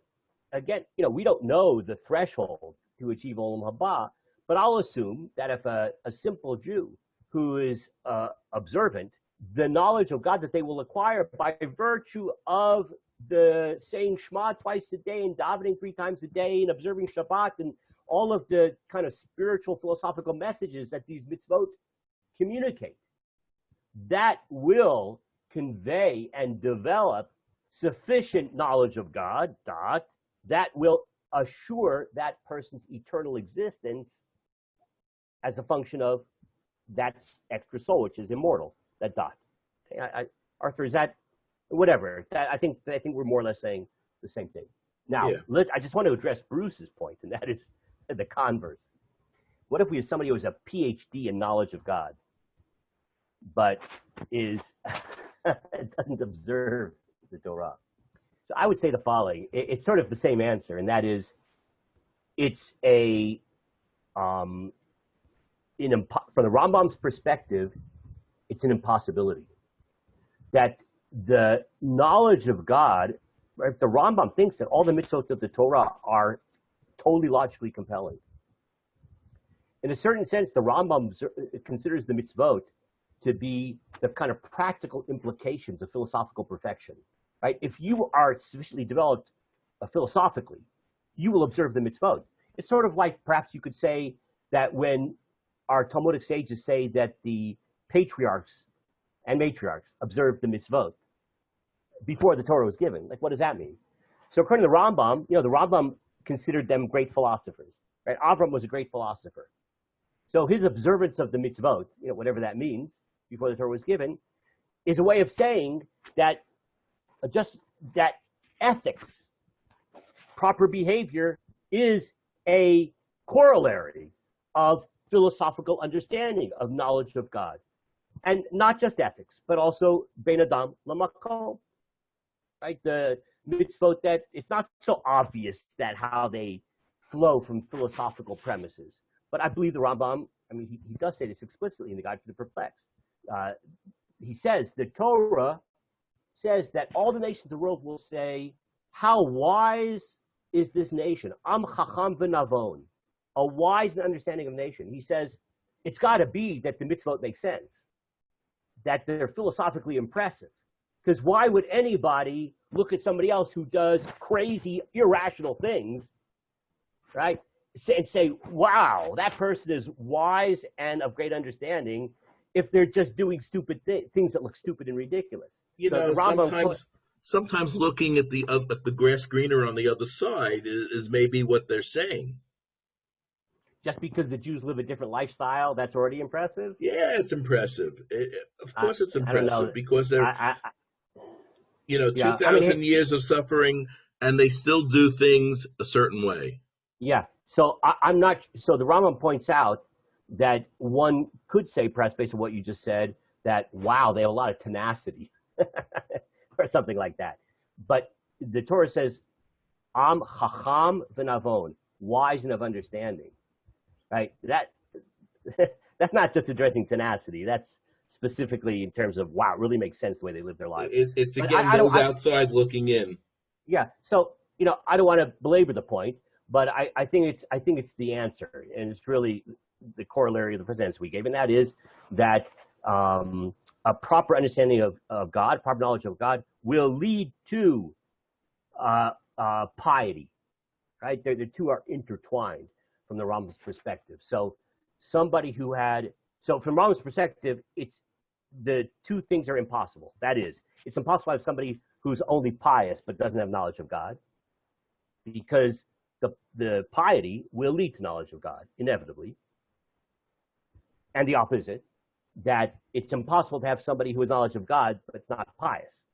again, we don't know the threshold to achieve Olam HaBa, but I'll assume that if a simple Jew who is observant, the knowledge of God that they will acquire by virtue of the saying Shema twice a day and davening 3 times a day and observing Shabbat and all of the kind of spiritual philosophical messages that these mitzvot communicate, that will convey and develop sufficient knowledge of God, that will assure that person's eternal existence as a function of that extra soul, which is immortal, that dot. Arthur, is that whatever? I think we're more or less saying the same thing. Now, I just want to address Bruce's point, and that is the converse. What if we have somebody who has a PhD in knowledge of God, but doesn't observe the Torah? So I would say the following. It's sort of the same answer, and that is, it's a, from the Rambam's perspective, it's an impossibility. That the knowledge of God, right, the Rambam thinks that all the mitzvot of the Torah are totally logically compelling. In a certain sense, the Rambam considers the mitzvot to be the kind of practical implications of philosophical perfection. Right? If you are sufficiently developed philosophically, you will observe the mitzvot. It's sort of like, perhaps you could say that when our Talmudic sages say that the patriarchs and matriarchs observed the mitzvot before the Torah was given. Like, what does that mean? So according to the Rambam, the Rambam considered them great philosophers. Right? Avram was a great philosopher. So his observance of the mitzvot, whatever that means, before the Torah was given, is a way of saying that just that ethics, proper behavior, is a corollary of philosophical understanding of knowledge of God. And not just ethics, but also ben adam lamakom, right? The mitzvot, that it's not so obvious that how they flow from philosophical premises. But I believe the Rambam, he does say this explicitly in the Guide for the Perplexed. He says the Torah says that all the nations of the world will say, how wise is this nation? Am chacham v'navon, a wise and understanding of nation. He says it's got to be that the mitzvot make sense, that they're philosophically impressive. Because why would anybody look at somebody else who does crazy, irrational things, right, and say, wow, that person is wise and of great understanding, if they're just doing stupid things that look stupid and ridiculous? Sometimes looking at the grass greener on the other side is maybe what they're saying. Just because the Jews live a different lifestyle, that's already impressive? Yeah, it's impressive. Of course it's impressive, because they're, 2,000 years of suffering, and they still do things a certain way. Yeah. So I'm not. So the Rambam points out that one could say, perhaps based on what you just said, that wow, they have a lot of tenacity, or something like that. But the Torah says, "Am chacham v'navon," wise and of understanding. Right? That's not just addressing tenacity. That's specifically in terms of, wow, it really makes sense the way they live their lives. It's again those outside looking in. Yeah. So I don't want to belabor the point, but I think it's the answer, and it's really the corollary of the first answer we gave, and that is that a proper understanding of God, proper knowledge of God, will lead to piety. Right? The two are intertwined from the Rambam's perspective. So from Rambam's perspective, it's the two things are impossible. That is, it's impossible to have somebody who's only pious but doesn't have knowledge of God, because the piety will lead to knowledge of God inevitably. And the opposite, that it's impossible to have somebody who has knowledge of God but it's not pious,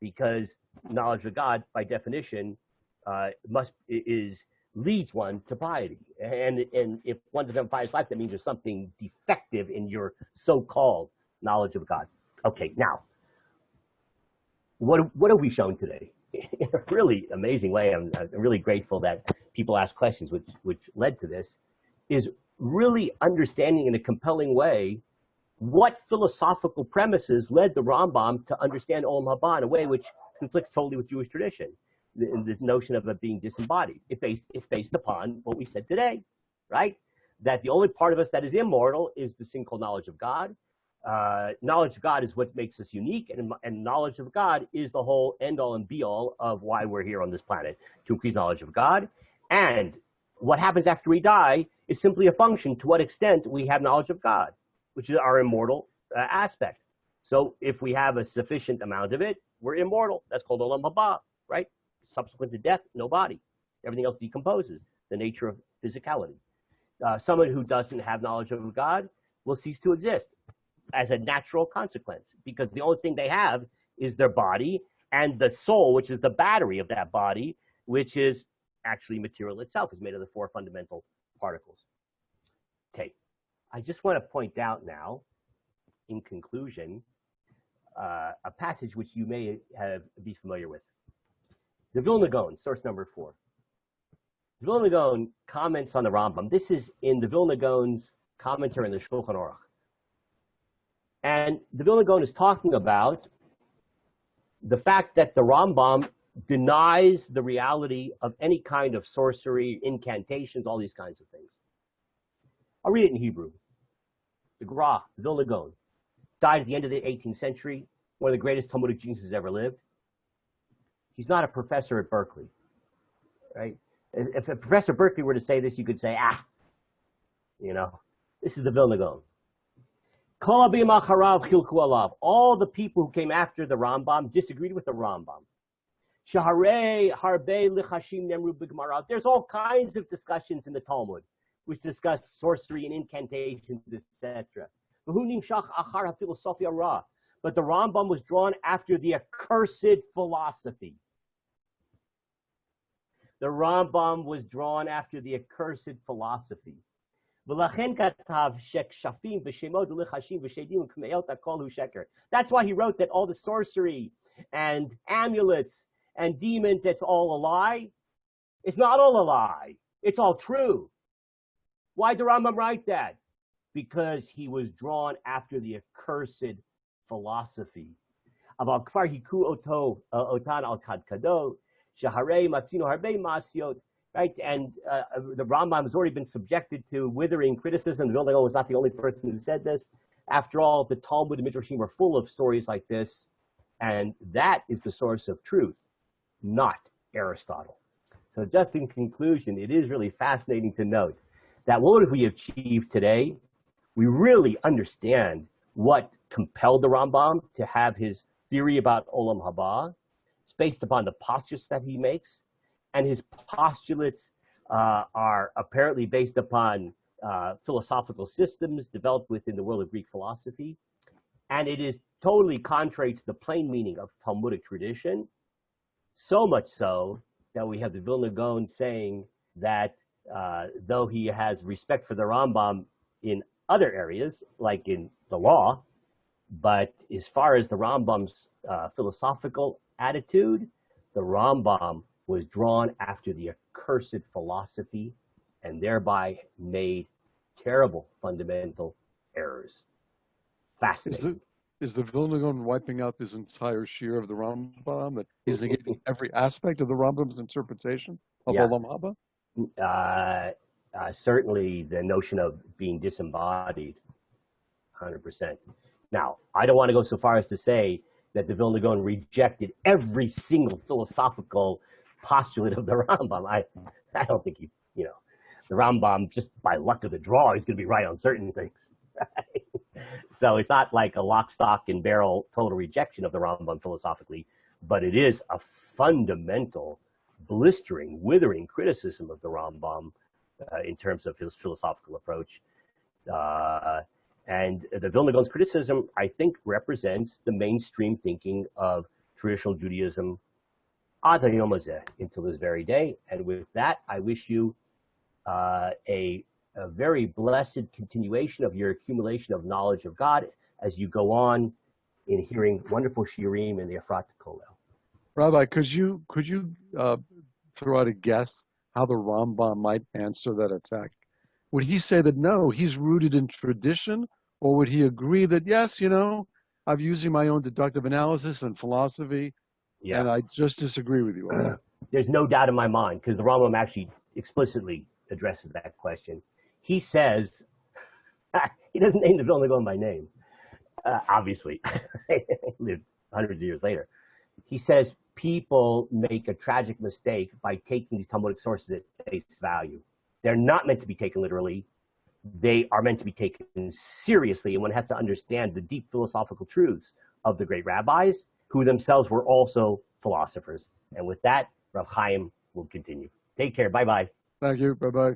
because knowledge of God by definition leads one to piety. And if one doesn't have a pious life, that means there's something defective in your so-called knowledge of God. Okay, now, what have we shown today? In a really amazing way, I'm really grateful that people ask questions, which led to this, is really understanding in a compelling way what philosophical premises led the Rambam to understand Olam HaBa in a way which conflicts totally with Jewish tradition. This notion of it being disembodied. It's based upon what we said today, right? That the only part of us that is immortal is this thing called knowledge of God. Knowledge of God is what makes us unique, and knowledge of God is the whole end-all and be-all of why we're here on this planet, to increase knowledge of God. And what happens after we die is simply a function to what extent we have knowledge of God, which is our immortal aspect. So if we have a sufficient amount of it, we're immortal. That's called Olam HaBa, right? Subsequent to death, no body. Everything else decomposes, the nature of physicality. Someone who doesn't have knowledge of God will cease to exist as a natural consequence, because the only thing they have is their body and the soul, which is the battery of that body, which is actually material itself, is made of the four fundamental particles. Okay, I just want to point out now, in conclusion, a passage which you may be familiar with. The Vilna Gaon, source number 4. The Vilna Gaon comments on the Rambam. This is in the Vilna Gaon's commentary on the Shulchan Aruch. And the Vilna Gaon is talking about the fact that the Rambam denies the reality of any kind of sorcery, incantations, all these kinds of things. I'll read it in Hebrew. The Gra, the Vilna Gaon, died at the end of the 18th century, one of the greatest Talmudic geniuses ever lived. He's not a professor at Berkeley, right? If a professor at Berkeley were to say this, you could say, this is the Vilna Gaon. All the people who came after the Rambam disagreed with the Rambam. There's all kinds of discussions in the Talmud which discuss sorcery and incantations, etc. But the Rambam was drawn after the accursed philosophy. The Rambam was drawn after the accursed philosophy. That's why he wrote that all the sorcery and amulets and demons, it's all a lie. It's not all a lie. It's all true. Why did the Rambam write that? Because he was drawn after the accursed philosophy. Right, and the Rambam has already been subjected to withering criticism. The Vilna Gaon was not the only person who said this. After all, the Talmud and Midrashim are full of stories like this, and that is the source of truth, not Aristotle. So just in conclusion, it is really fascinating to note that what have we achieved today? We really understand what compelled the Rambam to have his theory about Olam HaBa. It's based upon the postulates that he makes. And his postulates are apparently based upon philosophical systems developed within the world of Greek philosophy. And it is totally contrary to the plain meaning of Talmudic tradition, so much so that we have the Vilna Gaon saying that though he has respect for the Rambam in other areas, like in the law, but as far as the Rambam's philosophical attitude, the Rambam was drawn after the accursed philosophy and thereby made terrible fundamental errors. Fascinating. Is the Vilna Gaon wiping out this entire shear of the Rambam, that he's negating every aspect of the Rambam's interpretation of Olam HaBa? Certainly the notion of being disembodied, 100%. Now, I don't want to go so far as to say that the Vilna Gaon rejected every single philosophical postulate of the Rambam. I don't think the Rambam, just by luck of the draw, he's going to be right on certain things. Right? So it's not like a lock, stock, and barrel total rejection of the Rambam philosophically, but it is a fundamental, blistering, withering criticism of the Rambam in terms of his philosophical approach. And the Vilna Gaon's criticism, I think, represents the mainstream thinking of traditional Judaism ad hayom hazeh, until this very day. And with that, I wish you a very blessed continuation of your accumulation of knowledge of God as you go on in hearing wonderful shirim in the Efrat Kollel. Rabbi, could you throw out a guess how the Rambam might answer that attack? Would he say that no, he's rooted in tradition, or would he agree that yes, I'm using my own deductive analysis and philosophy, and I just disagree with you on that? There's no doubt in my mind, because the Rambam actually explicitly addresses that question. He says, he doesn't name the Vilna Gaon by name, obviously. He lived hundreds of years later. He says people make a tragic mistake by taking these Talmudic sources at face value. They're not meant to be taken literally. They are meant to be taken seriously, and one has to understand the deep philosophical truths of the great rabbis, who themselves were also philosophers. And with that, Rav Chaim will continue. Take care. Bye-bye. Thank you. Bye-bye.